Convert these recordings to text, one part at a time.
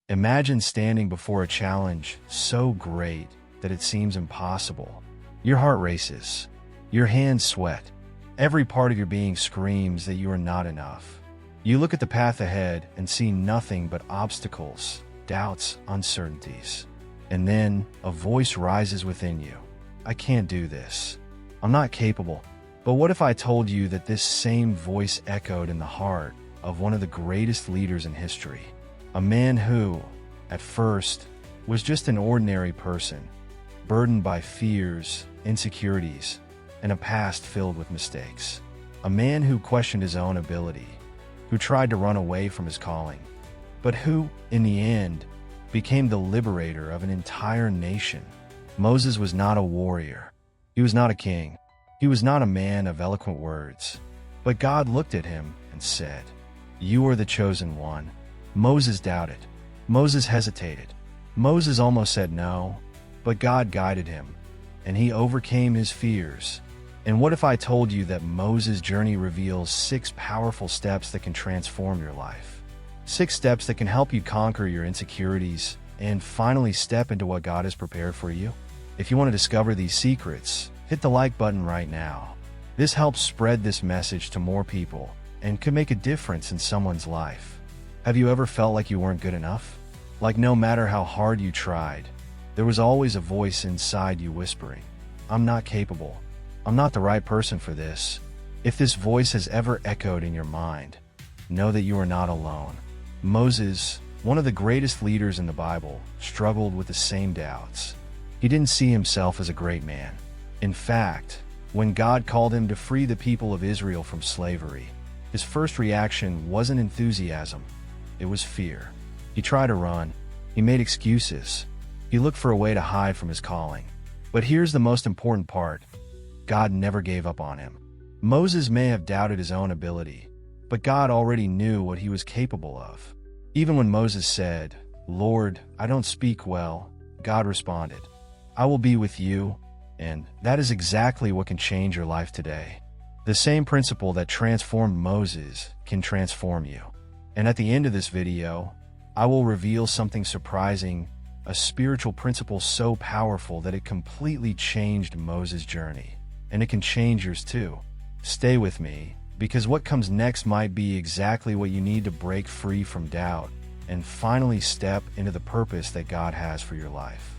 Imagine standing before a challenge so great that it seems impossible. Your heart races. Your hands sweat. Every part of your being screams that you are not enough. You look at the path ahead and see nothing but obstacles, doubts, uncertainties. And then a voice rises within you. I can't do this. I'm not capable. But what if I told you that this same voice echoed in the heart of one of the greatest leaders in history? A man who, at first, was just an ordinary person, burdened by fears, insecurities, and a past filled with mistakes. A man who questioned his own ability, who tried to run away from his calling, but who, in the end, became the liberator of an entire nation. Moses was not a warrior. He was not a king. He was not a man of eloquent words. But God looked at him and said, "You are the chosen one." Moses doubted. Moses hesitated. Moses almost said no, but God guided him, and he overcame his fears. And what if I told you that Moses' journey reveals 6 powerful steps that can transform your life? 6 steps that can help you conquer your insecurities and finally step into what God has prepared for you? If you want to discover these secrets, hit the like button right now. This helps spread this message to more people and could make a difference in someone's life. Have you ever felt like you weren't good enough? Like no matter how hard you tried, there was always a voice inside you whispering, "I'm not capable. I'm not the right person for this." If this voice has ever echoed in your mind, know that you are not alone. Moses, one of the greatest leaders in the Bible, struggled with the same doubts. He didn't see himself as a great man. In fact, when God called him to free the people of Israel from slavery, his first reaction wasn't enthusiasm. It was fear. He tried to run. He made excuses. He looked for a way to hide from his calling. But here's the most important part. God never gave up on him. Moses may have doubted his own ability, but God already knew what he was capable of. Even when Moses said, "Lord, I don't speak well," God responded, "I will be with you." And that is exactly what can change your life today. The same principle that transformed Moses can transform you. And at the end of this video, I will reveal something surprising, a spiritual principle so powerful that it completely changed Moses' journey. And it can change yours too. Stay with me, because what comes next might be exactly what you need to break free from doubt and finally step into the purpose that God has for your life.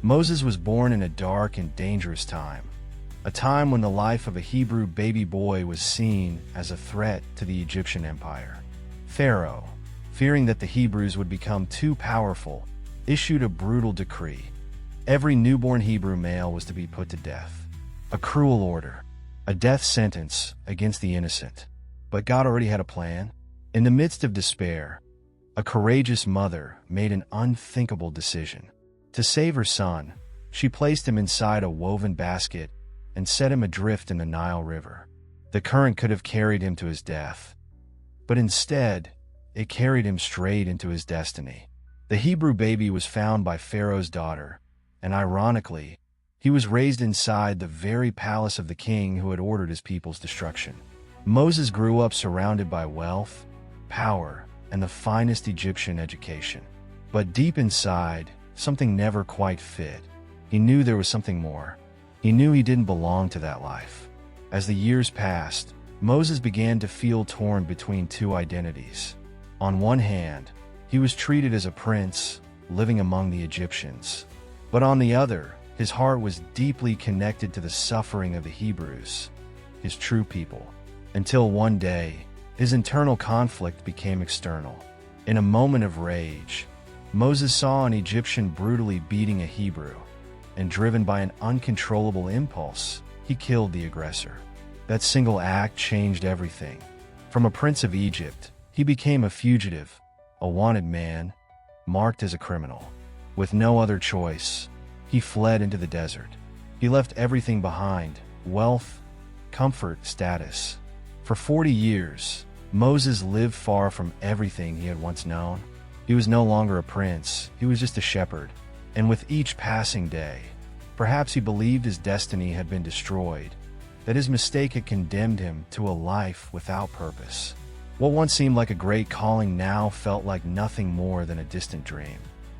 Moses was born in a dark and dangerous time, a time when the life of a Hebrew baby boy was seen as a threat to the Egyptian empire. Pharaoh, fearing that the Hebrews would become too powerful, issued a brutal decree. Every newborn Hebrew male was to be put to death. A cruel order, a death sentence against the innocent. But God already had a plan. In the midst of despair, a courageous mother made an unthinkable decision. To save her son, she placed him inside a woven basket and set him adrift in the Nile River. The current could have carried him to his death, but instead, it carried him straight into his destiny. The Hebrew baby was found by Pharaoh's daughter, and ironically, he was raised inside the very palace of the king who had ordered his people's destruction. Moses grew up surrounded by wealth, power, and the finest Egyptian education. But deep inside, something never quite fit. He knew there was something more. He knew he didn't belong to that life. As the years passed, Moses began to feel torn between 2 identities. On one hand, he was treated as a prince, living among the Egyptians. But on the other, his heart was deeply connected to the suffering of the Hebrews, his true people. Until one day, his internal conflict became external. In a moment of rage, Moses saw an Egyptian brutally beating a Hebrew, and driven by an uncontrollable impulse, he killed the aggressor. That single act changed everything. From a prince of Egypt, he became a fugitive, a wanted man, marked as a criminal. With no other choice, he fled into the desert. He left everything behind: wealth, comfort, status. For 40 years, Moses lived far from everything he had once known. He was no longer a prince, he was just a shepherd. And with each passing day, perhaps he believed his destiny had been destroyed, that his mistake had condemned him to a life without purpose. What once seemed like a great calling now felt like nothing more than a distant dream.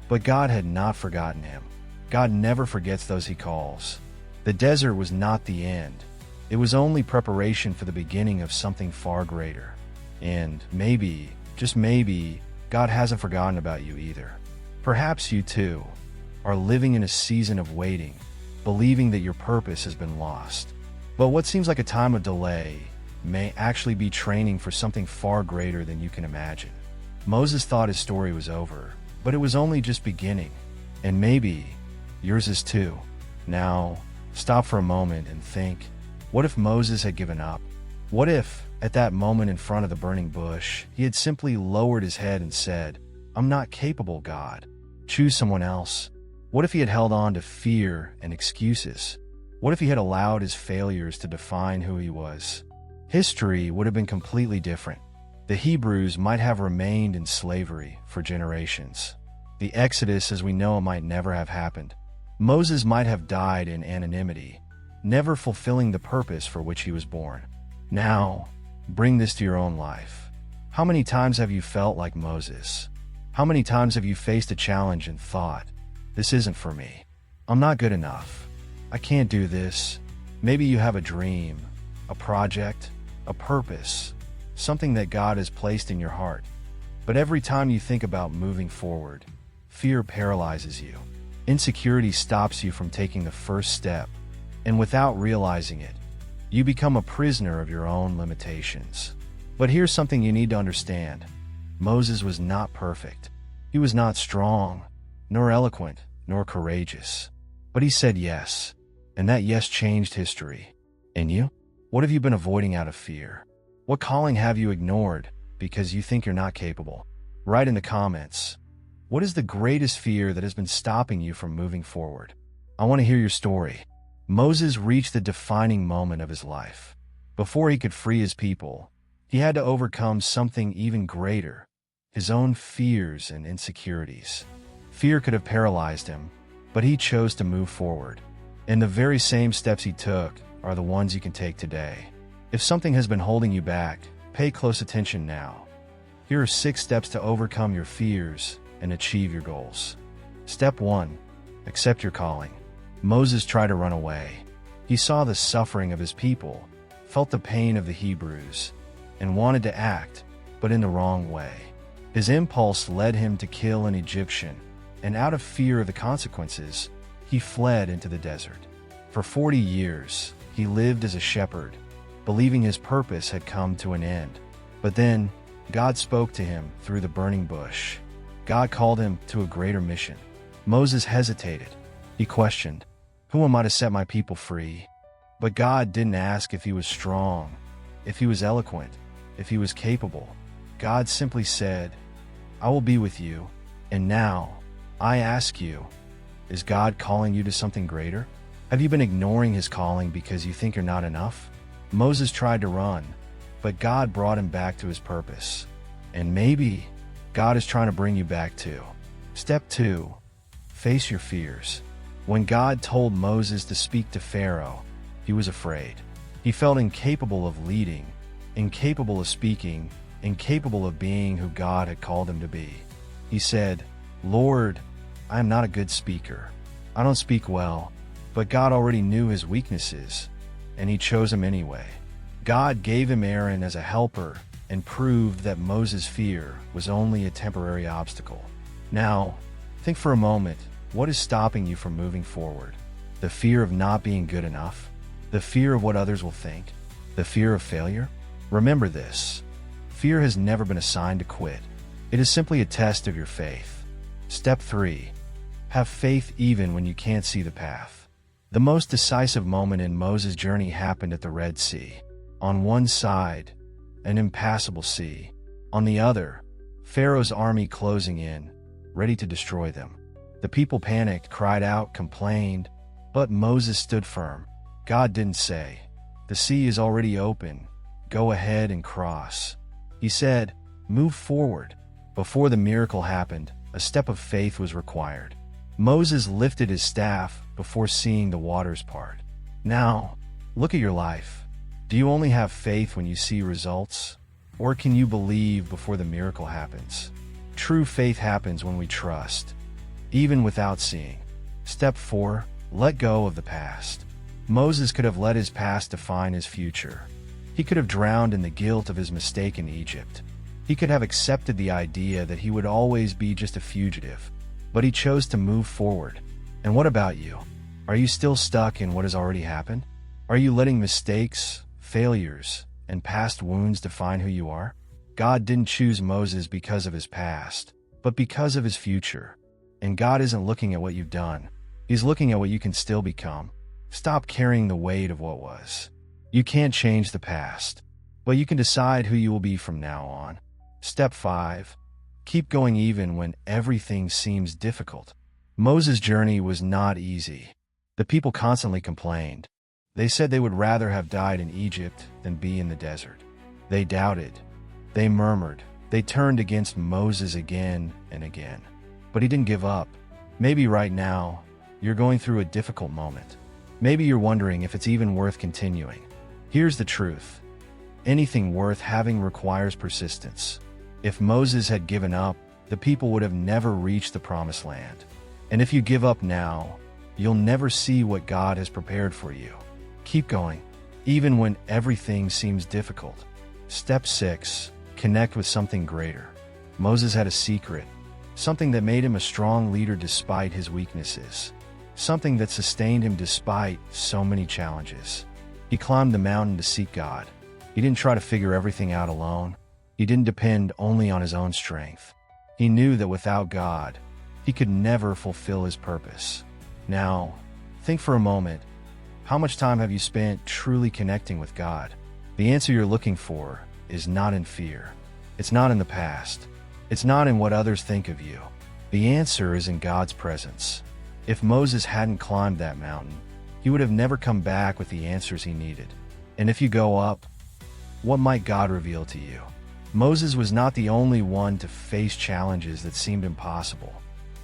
But God had not forgotten him. God never forgets those he calls. The desert was not the end. It was only preparation for the beginning of something far greater. And maybe, just maybe, God hasn't forgotten about you either. Perhaps you too are living in a season of waiting, believing that your purpose has been lost. But what seems like a time of delay may actually be training for something far greater than you can imagine. Moses thought his story was over, but it was only just beginning. And maybe yours is too. Now, stop for a moment and think, what if Moses had given up? What if, at that moment in front of the burning bush, he had simply lowered his head and said, "I'm not capable, God. Choose someone else"? What if he had held on to fear and excuses? What if he had allowed his failures to define who he was? History would have been completely different. The Hebrews might have remained in slavery for generations. The Exodus as we know it might never have happened. Moses might have died in anonymity, never fulfilling the purpose for which he was born. Now, bring this to your own life. How many times have you felt like Moses? How many times have you faced a challenge and thought, "This isn't for me. I'm not good enough. I can't do this"? Maybe you have a dream, a project, a purpose, something that God has placed in your heart. But every time you think about moving forward, fear paralyzes you. Insecurity stops you from taking the first step, and without realizing it, you become a prisoner of your own limitations. But here's something you need to understand. Moses was not perfect. He was not strong, nor eloquent, nor courageous. But he said yes, and that yes changed history. And you? What have you been avoiding out of fear? What calling have you ignored because you think you're not capable? Write in the comments. What is the greatest fear that has been stopping you from moving forward? I want to hear your story. Moses reached the defining moment of his life. Before he could free his people, he had to overcome something even greater, his own fears and insecurities. Fear could have paralyzed him, but he chose to move forward. And the very same steps he took are the ones you can take today. If something has been holding you back, pay close attention now. Here are 6 steps to overcome your fears and achieve your goals. Step 1. Accept your calling. Moses tried to run away. He saw the suffering of his people, felt the pain of the Hebrews, and wanted to act, but in the wrong way. His impulse led him to kill an Egyptian, and out of fear of the consequences, he fled into the desert. For 40 years, he lived as a shepherd, believing his purpose had come to an end. But then, God spoke to him through the burning bush. God called him to a greater mission. Moses hesitated. He questioned, "Who am I to set my people free?" But God didn't ask if he was strong, if he was eloquent, if he was capable. God simply said, "I will be with you." And now, I ask you, is God calling you to something greater? Have you been ignoring his calling because you think you're not enough? Moses tried to run, but God brought him back to his purpose. And maybe God is trying to bring you back too. Step 2. Face your fears. When God told Moses to speak to Pharaoh, he was afraid. He felt incapable of leading, incapable of speaking, incapable of being who God had called him to be. He said, "Lord, I am not a good speaker. I don't speak well." But God already knew his weaknesses, and he chose him anyway. God gave him Aaron as a helper and proved that Moses' fear was only a temporary obstacle. Now, think for a moment, what is stopping you from moving forward? The fear of not being good enough? The fear of what others will think? The fear of failure? Remember this. Fear has never been a sign to quit. It is simply a test of your faith. Step 3. Have faith even when you can't see the path. The most decisive moment in Moses' journey happened at the Red Sea. On one side, an impassable sea. On the other, Pharaoh's army closing in, ready to destroy them. The people panicked, cried out, complained, but Moses stood firm. God didn't say, "The sea is already open. Go ahead and cross." He said, "Move forward." Before the miracle happened, a step of faith was required. Moses lifted his staff before seeing the waters part. Now, look at your life. Do you only have faith when you see results? Or can you believe before the miracle happens? True faith happens when we trust, even without seeing. Step 4. Let go of the past. Moses could have let his past define his future. He could have drowned in the guilt of his mistake in Egypt. He could have accepted the idea that he would always be just a fugitive. But he chose to move forward. And what about you? Are you still stuck in what has already happened? Are you letting mistakes, failures, and past wounds define who you are? God didn't choose Moses because of his past, but because of his future. And God isn't looking at what you've done. He's looking at what you can still become. Stop carrying the weight of what was. You can't change the past, but you can decide who you will be from now on. Step 5. Keep going even when everything seems difficult. Moses' journey was not easy. The people constantly complained. They said they would rather have died in Egypt than be in the desert. They doubted. They murmured. They turned against Moses again and again. But he didn't give up. Maybe right now, you're going through a difficult moment. Maybe you're wondering if it's even worth continuing. Here's the truth. Anything worth having requires persistence. If Moses had given up, the people would have never reached the promised land. And if you give up now, you'll never see what God has prepared for you. Keep going, even when everything seems difficult. Step 6. Connect with something greater. Moses had a secret, something that made him a strong leader despite his weaknesses, something that sustained him despite so many challenges. He climbed the mountain to seek God. He didn't try to figure everything out alone. He didn't depend only on his own strength. He knew that without God, he could never fulfill his purpose. Now, think for a moment. How much time have you spent truly connecting with God? The answer you're looking for is not in fear. It's not in the past. It's not in what others think of you. The answer is in God's presence. If Moses hadn't climbed that mountain, he would have never come back with the answers he needed. And if you go up, what might God reveal to you? Moses was not the only one to face challenges that seemed impossible.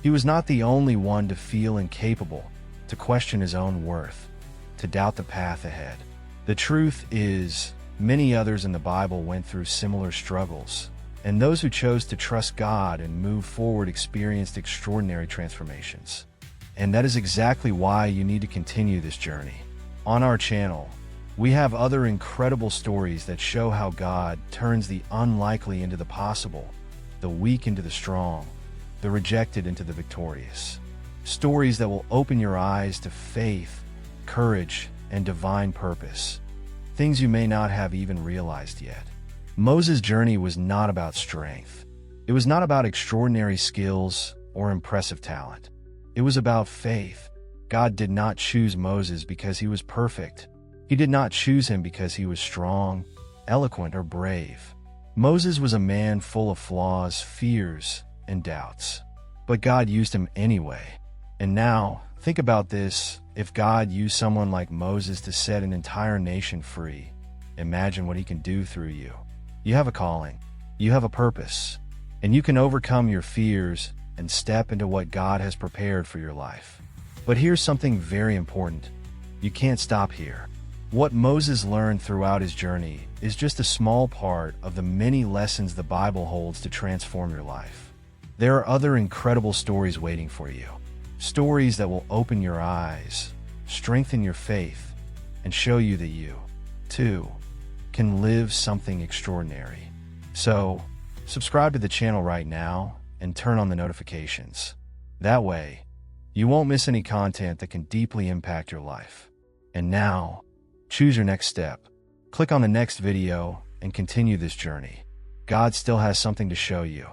He was not the only one to feel incapable, to question his own worth, to doubt the path ahead. The truth is, many others in the Bible went through similar struggles, and those who chose to trust God and move forward experienced extraordinary transformations. And that is exactly why you need to continue this journey. On our channel, we have other incredible stories that show how God turns the unlikely into the possible, the weak into the strong, the rejected into the victorious. Stories that will open your eyes to faith, courage, and divine purpose. Things you may not have even realized yet. Moses' journey was not about strength. It was not about extraordinary skills or impressive talent. It was about faith. God did not choose Moses because he was perfect. He did not choose him because he was strong, eloquent, or brave. Moses was a man full of flaws, fears, and doubts. But God used him anyway. And now, think about this. If God used someone like Moses to set an entire nation free, imagine what he can do through you. You have a calling. You have a purpose. And you can overcome your fears and step into what God has prepared for your life. But here's something very important. You can't stop here. What Moses learned throughout his journey is just a small part of the many lessons the Bible holds to transform your life. There are other incredible stories waiting for you. Stories that will open your eyes, strengthen your faith, and show you that you, too, can live something extraordinary. So, subscribe to the channel right now and turn on the notifications. That way, you won't miss any content that can deeply impact your life. And now, choose your next step. Click on the next video and continue this journey. God still has something to show you.